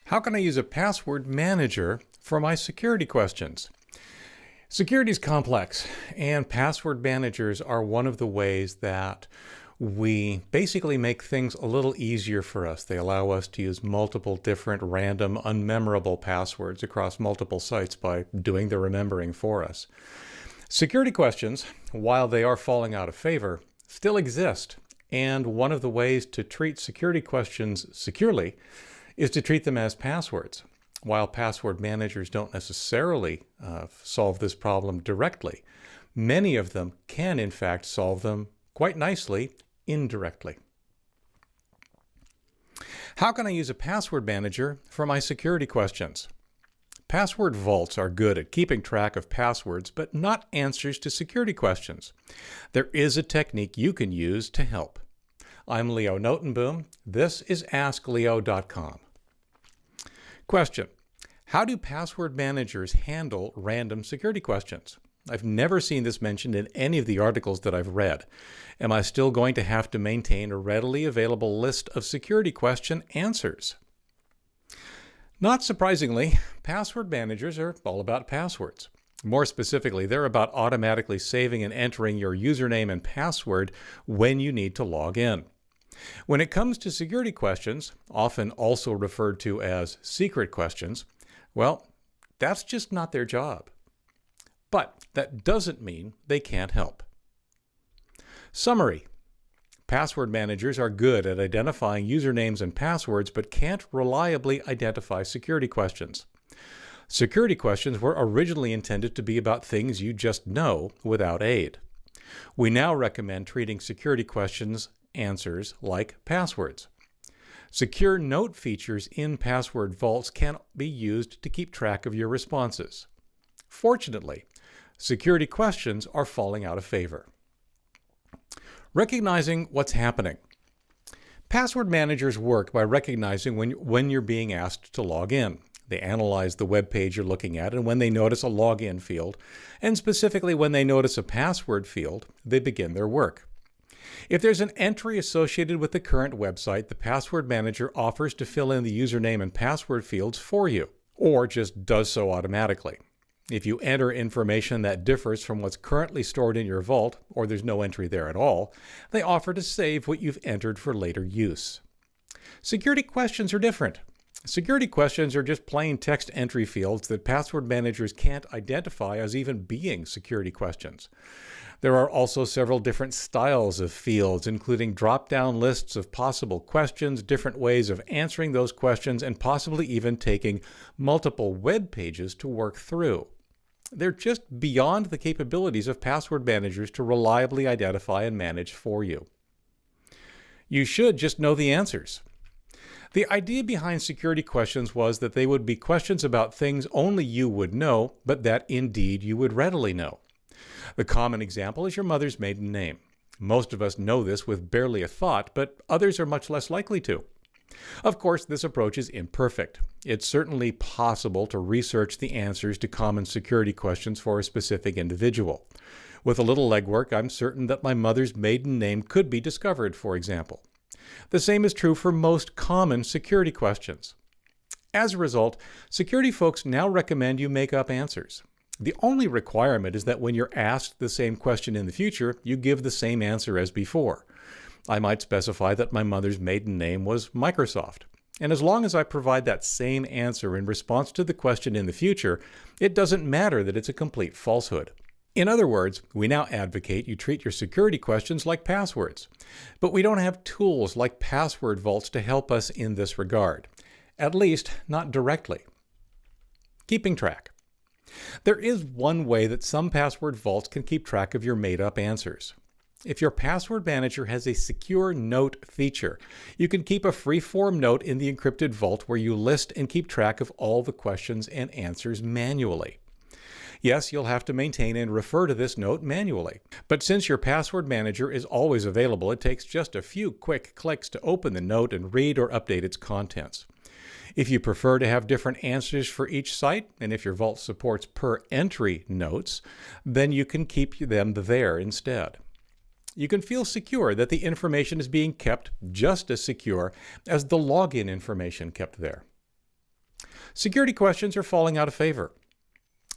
How can I use a password manager for my security questions? Security is complex, and password managers are one of the ways that we basically make things a little easier for us. They allow us to use multiple different random, unmemorable passwords across multiple sites by doing the remembering for us. Security questions, while they are falling out of favor, still exist, and one of the ways to treat security questions securely is to treat them as passwords. While password managers don't necessarily solve this problem directly, many of them can in fact solve them quite nicely indirectly. How can I use a password manager for my security questions? Password vaults are good at keeping track of passwords, but not answers to security questions. There is a technique you can use to help. I'm Leo Notenboom. This is AskLeo.com. Question: how do password managers handle random security questions? I've never seen this mentioned in any of the articles that I've read. Am I still going to have to maintain a readily available list of security question answers? Not surprisingly, password managers are all about passwords. More specifically, they're about automatically saving and entering your username and password when you need to log in. When it comes to security questions, often also referred to as secret questions, well, that's just not their job. But that doesn't mean they can't help. Summary: password managers are good at identifying usernames and passwords, but can't reliably identify security questions. Security questions were originally intended to be about things you just know without aid. We now recommend treating security questions answers like passwords. Secure note features in password vaults can be used to keep track of your responses. Fortunately, security questions are falling out of favor. Recognizing what's happening. Password managers work by recognizing when you're being asked to log in. They analyze the web page you're looking at, and when they notice a login field, and specifically when they notice a password field, they begin their work. If there's an entry associated with the current website, the password manager offers to fill in the username and password fields for you, or just does so automatically. If you enter information that differs from what's currently stored in your vault, or there's no entry there at all, they offer to save what you've entered for later use. Security questions are different. Security questions are just plain text entry fields that password managers can't identify as even being security questions. There are also several different styles of fields, including drop-down lists of possible questions, different ways of answering those questions, and possibly even taking multiple web pages to work through. They're just beyond the capabilities of password managers to reliably identify and manage for you. You should just know the answers. The idea behind security questions was that they would be questions about things only you would know, but that indeed you would readily know. The common example is your mother's maiden name. Most of us know this with barely a thought, but others are much less likely to. Of course, this approach is imperfect. It's certainly possible to research the answers to common security questions for a specific individual. With a little legwork, I'm certain that my mother's maiden name could be discovered, for example. The same is true for most common security questions. As a result, security folks now recommend you make up answers. The only requirement is that when you're asked the same question in the future, you give the same answer as before. I might specify that my mother's maiden name was Microsoft. And as long as I provide that same answer in response to the question in the future, it doesn't matter that it's a complete falsehood. In other words, we now advocate you treat your security questions like passwords. But we don't have tools like password vaults to help us in this regard. At least, not directly. Keeping track. There is one way that some password vaults can keep track of your made-up answers. If your password manager has a secure note feature, you can keep a free-form note in the encrypted vault where you list and keep track of all the questions and answers manually. Yes, you'll have to maintain and refer to this note manually. But since your password manager is always available, it takes just a few quick clicks to open the note and read or update its contents. If you prefer to have different answers for each site, and if your vault supports per-entry notes, then you can keep them there instead. You can feel secure that the information is being kept just as secure as the login information kept there. Security questions are falling out of favor.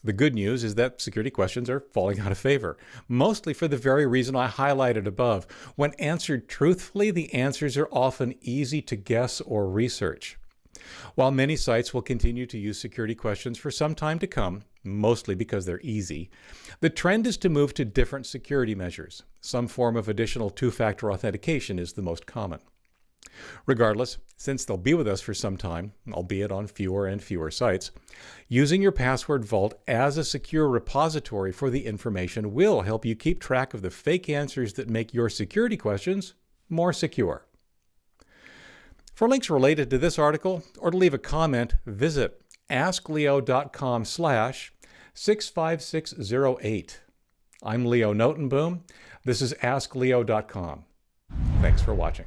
The good news is that security questions are falling out of favor, mostly for the very reason I highlighted above. When answered truthfully, the answers are often easy to guess or research. While many sites will continue to use security questions for some time to come, mostly because they're easy, the trend is to move to different security measures. Some form of additional two-factor authentication is the most common. Regardless, since they'll be with us for some time, albeit on fewer and fewer sites, using your password vault as a secure repository for the information will help you keep track of the fake answers that make your security questions more secure. For links related to this article or to leave a comment, visit askleo.com/65608. I'm Leo Notenboom. This is AskLeo.com. Thanks for watching.